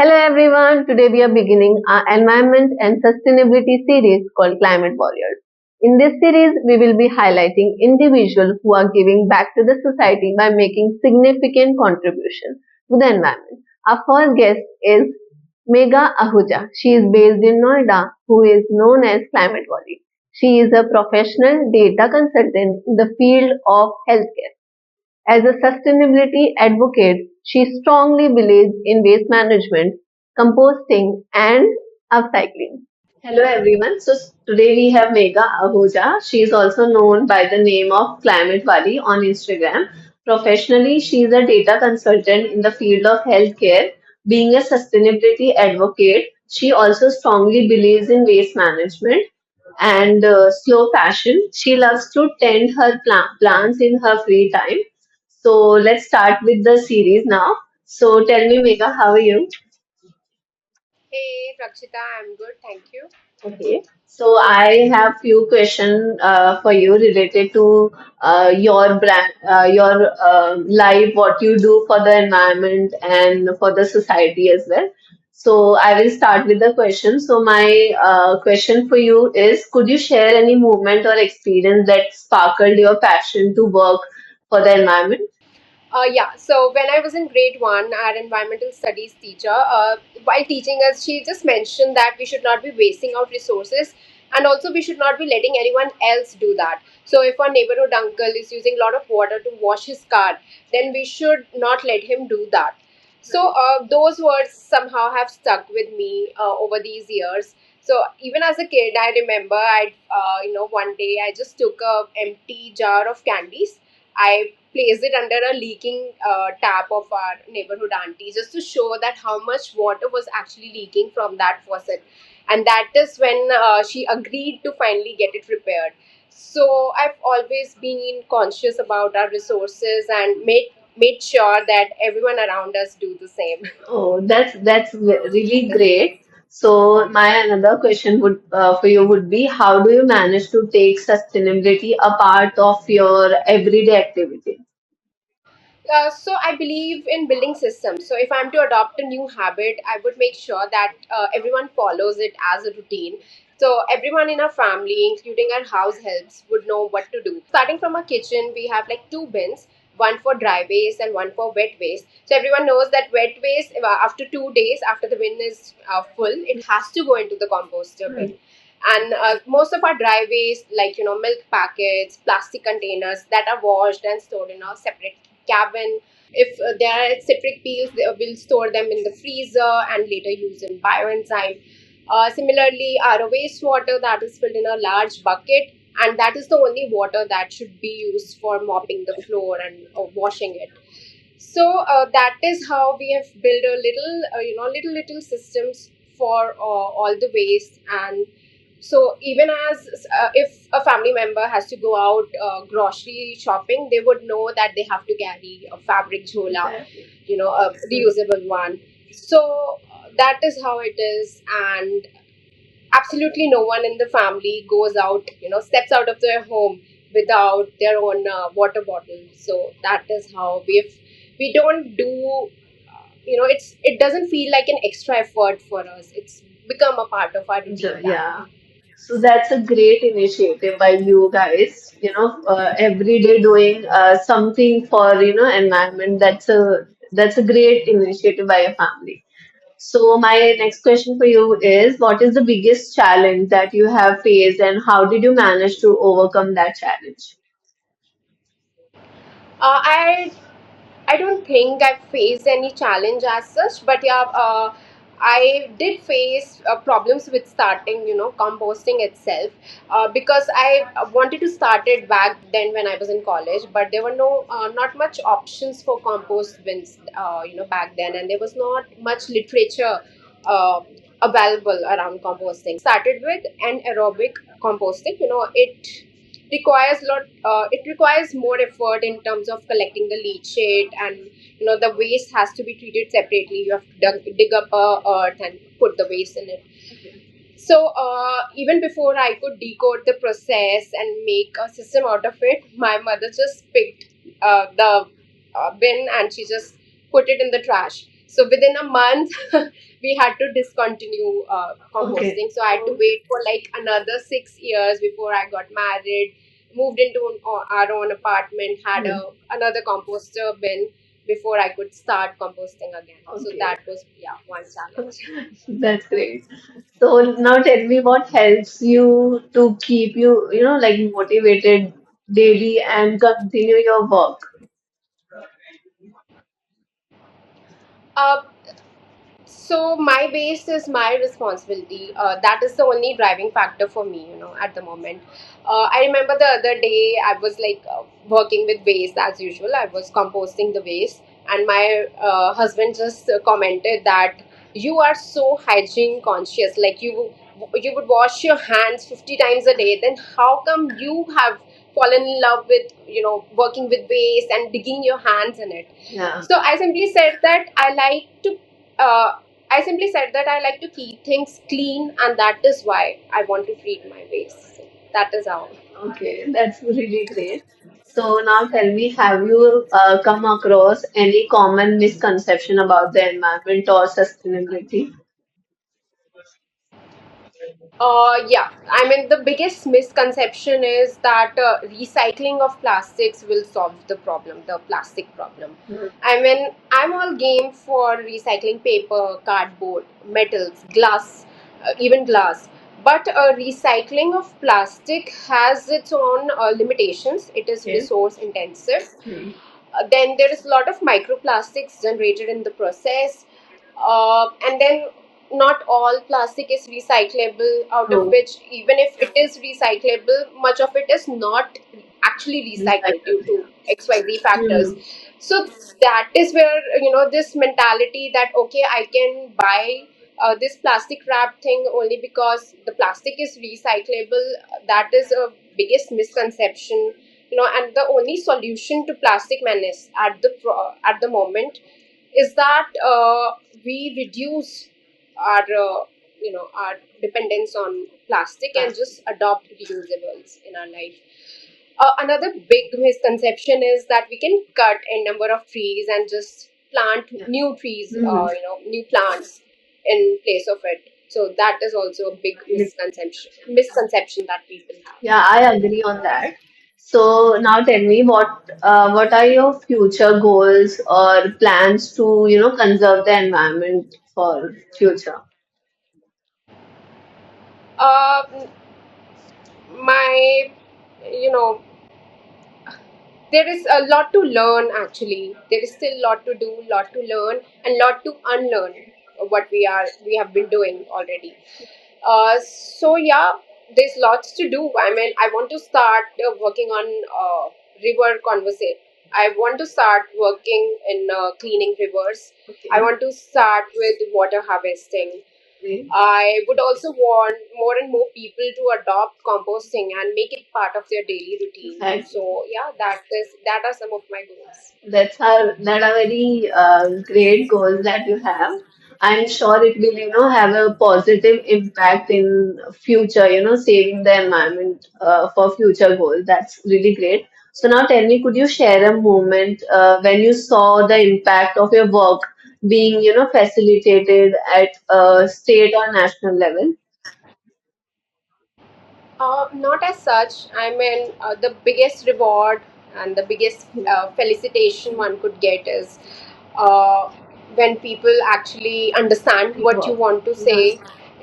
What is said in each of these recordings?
Hello everyone, today we are beginning our environment and sustainability series called Climate Warriors. In this series, we will be highlighting individuals who are giving back to the society by making significant contribution to the environment. Our first guest is Megha Ahuja. She is based in Noida, who is known as Climatewali. She is a professional data consultant in the field of healthcare. As a sustainability advocate, she strongly believes in waste management, composting, and upcycling. Hello everyone. Today we have Megha Ahuja. She is also known by the name of Climatewali on Instagram. Professionally, she is a data consultant in the field of healthcare. Being a sustainability advocate, she also strongly believes in waste management and slow fashion. She loves to tend her plants in her free time. So let's start with the series now. So tell me, Megha, how are you? Hey, Rakshita, I'm good, thank you. Okay, so I have few questions for you related to your brand, your life, what you do for the environment and for the society as well. So I will start with the question. So my question for you is, could you share any movement or experience that sparkled your passion to work for the environment? Yeah, so when I was in grade one, our environmental studies teacher, while teaching us, she just mentioned that we should not be wasting out resources and also we should not be letting anyone else do that. So if our neighborhood uncle is using a lot of water to wash his car, then we should not let him do that. So those words somehow have stuck with me over these years. So even as a kid, I remember one day I just took a empty jar of candies. I placed it under a leaking tap of our neighborhood auntie just to show that how much water was actually leaking from that faucet. And that is when she agreed to finally get it repaired. So I've always been conscious about our resources and made sure that everyone around us do the same. Oh, really great. So my another question would for you would be, how do you manage to take sustainability a part of your everyday activity? So I believe in building systems. So if I'm to adopt a new habit, I would make sure that everyone follows it as a routine. So everyone in our family, including our house helps, would know what to do. Starting from our kitchen, we have like two bins, one for dry waste and one for wet waste. So everyone knows that wet waste, after 2 days, after the bin is full, it has to go into the composter bin. And most of our dry waste, like milk packets, plastic containers, that are washed and stored in a separate cabin. If there are citric peels, we'll store them in the freezer and later use in bioenzyme. Similarly, our wastewater that is filled in a large bucket, and that is the only water that should be used for mopping the floor and washing it. So that is how we have built a little, little systems for all the waste. And so even as if a family member has to go out grocery shopping, they would know that they have to carry a fabric jhola, Exactly. a reusable one. So that is how it is. And absolutely no one in the family goes out, steps out of their home without their own water bottle. So that is how we don't do, it doesn't feel like an extra effort for us. It's become a part of our routine that Yeah. way. So that's a great initiative by you guys. Every day doing something for environment. That's a great initiative by a family. So my next question for you is, what is the biggest challenge that you have faced and how did you manage to overcome that challenge? Uh, I I don't think I faced any challenge as such, but yeah, I did face problems with starting, composting itself, because I wanted to start it back then when I was in college, but there were not much options for compost bins, back then, and there was not much literature uh, available around composting. So I started with an aerobic composting. It requires more effort in terms of collecting the leachate, and the waste has to be treated separately. You have to dig up earth and put the waste in it. So even before I could decode the process and make a system out of it, my mother just picked the bin and she just put it in the trash. So within a month, we had to discontinue Okay. composting. So I had to wait for like another 6 years before I got married, moved into our own apartment, had Hmm. another composter bin before I could start composting again. So Okay. that was, yeah, one challenge. That's great. So now tell me what helps you to keep you like motivated daily and continue your work. Uh, So my base is my responsibility. That is the only driving factor for me, at the moment. I remember the other day I was like working with waste as usual. I was composting the waste, and my husband just commented that you are so hygiene conscious. Like you would wash your hands 50 times a day. Then how come you have fallen in love with working with waste and digging your hands in it? Yeah. So I simply said that uh, I like to keep things clean, and that is why I want to treat my waste. So that is how. Okay, that's really great. So now tell me, have you come across any common misconception about the environment or sustainability? Yeah, I mean, the biggest misconception is that recycling of plastics will solve the problem, the plastic problem. Hmm. I mean, I'm all game for recycling paper, cardboard, metals, glass, even glass. But recycling of plastic has its own limitations. It is Okay. resource intensive. Hmm. Then there is a lot of microplastics generated in the process. And then not all plastic is recyclable, out of True. which, even if it is recyclable, much of it is not actually recycled due Recycle. to XYZ factors. Hmm. So that is where, this mentality that, okay, I can buy this plastic wrap thing only because the plastic is recyclable, that is a biggest misconception. And the only solution to plastic menace at the moment is that we reduce our dependence on plastic and Plastic. just adopt reusables in our life. Another big misconception is that we can cut a number of trees and just plant Yeah. new trees, Hmm. new plants in place of it. So that is also a big misconception that people have. Yeah, I agree on that. So now tell me what are your future goals or plans to conserve the environment for future? Uh, my, you know, there is a lot to learn. Actually, there is still a lot to do, lot to learn, and lot to unlearn what we have been doing already. So yeah, there's lots to do. I mean, I want to start working on river conversation. I want to start working in cleaning rivers. I Okay. want to start with water harvesting. Okay. I would also want more and more people to adopt composting and make it part of their daily routine. Exactly. So yeah, that are some of my goals. That are very great goals that you have. I'm sure it will have a positive impact in future saving the environment for future goals. That's really great. So now tell me, could you share a moment when you saw the impact of your work being facilitated at a state or national level? Not as such. I mean, the biggest reward and the biggest felicitation one could get is uh, when people actually understand Your what you work. want to Yeah, say,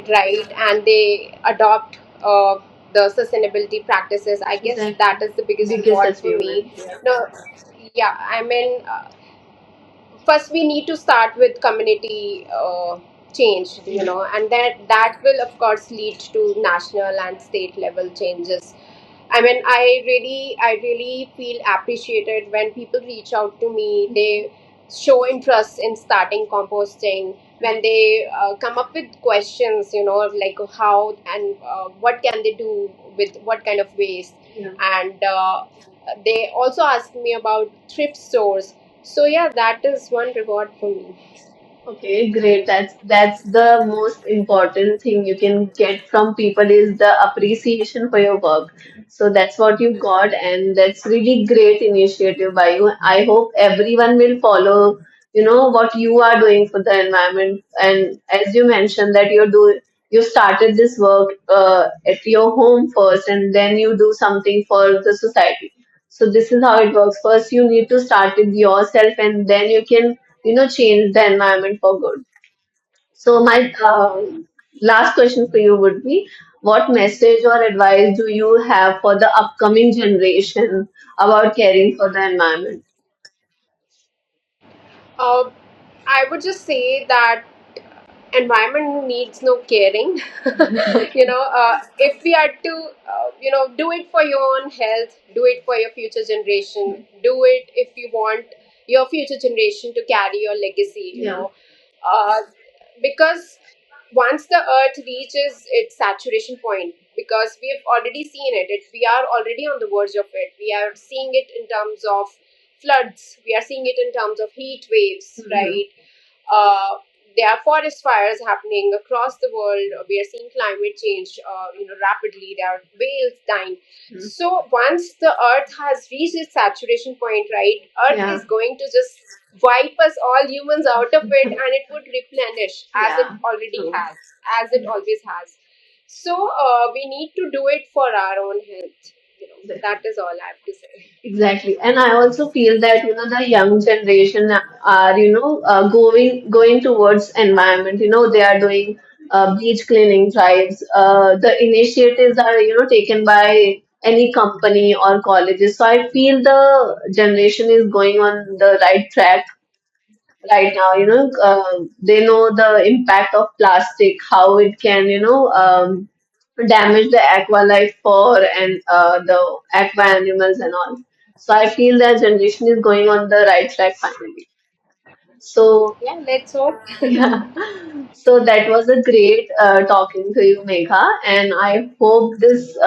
right, and they adopt the sustainability practices. I guess that exactly. is the biggest Biggest reward for me. achievement. Yeah. No, yeah, I mean, first we need to start with community change, and that will of course lead to national and state level changes. I mean, I really feel appreciated when people reach out to me. They show interest in starting composting when they come up with questions, like how and what can they do with what kind of waste. Yeah. And they also ask me about thrift stores. So yeah, that is one reward for me. Okay, great. That's the most important thing you can get from people is the appreciation for your work. So that's what you got, and that's really great initiative by you. I hope everyone will what you are doing for the environment. And as you mentioned that you started this work at your home first, and then you do something for the society. So this is how it works. First, you need to start with yourself, and then you can, change the environment for good. So my last question for you would be, what message or advice do you have for the upcoming generation about caring for the environment? Uh, I would just say that environment needs no caring. If we are to do it for your own health, do it for your future generation, do it if you want your future generation to carry your legacy, Yeah. uh, because once the earth reaches its saturation point, because we have already seen it, we are already on the verge of it. We are seeing it in terms of floods, we are seeing it in terms of heat waves, Mhm. right? uh, there are forest fires happening across the world. We are seeing climate change, rapidly. There are whales dying. Mhm. So once the Earth has reached its saturation point, right, Earth Yeah. is going to just wipe us all humans out of it, and it would replenish as it Yeah. already True. has, as it always has. So we need to do it for our own health. That is all I have to say. Exactly. And I also feel that, the young generation are, going towards environment. They are doing beach cleaning drives. The initiatives are, taken by any company or colleges. So I feel the generation is going on the right track right now. They know the impact of plastic, how it can, damage the aqua life for and the aqua animals and all. So I feel that generation is going on the right track finally. So Yeah, let's hope. yeah. So that was a great talking to you, Megha, and I hope this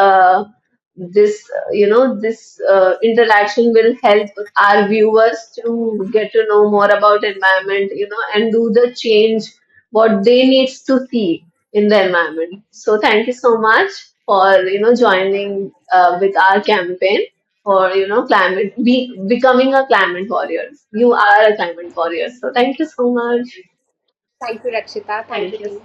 interaction will help our viewers to get to know more about environment, and do the change what they needs to see in the environment. So thank you so much for joining with our campaign for becoming a climate warrior. You are a climate warrior. So thank you so much. Thank you, Rakshita. Thank you, Thank you. team.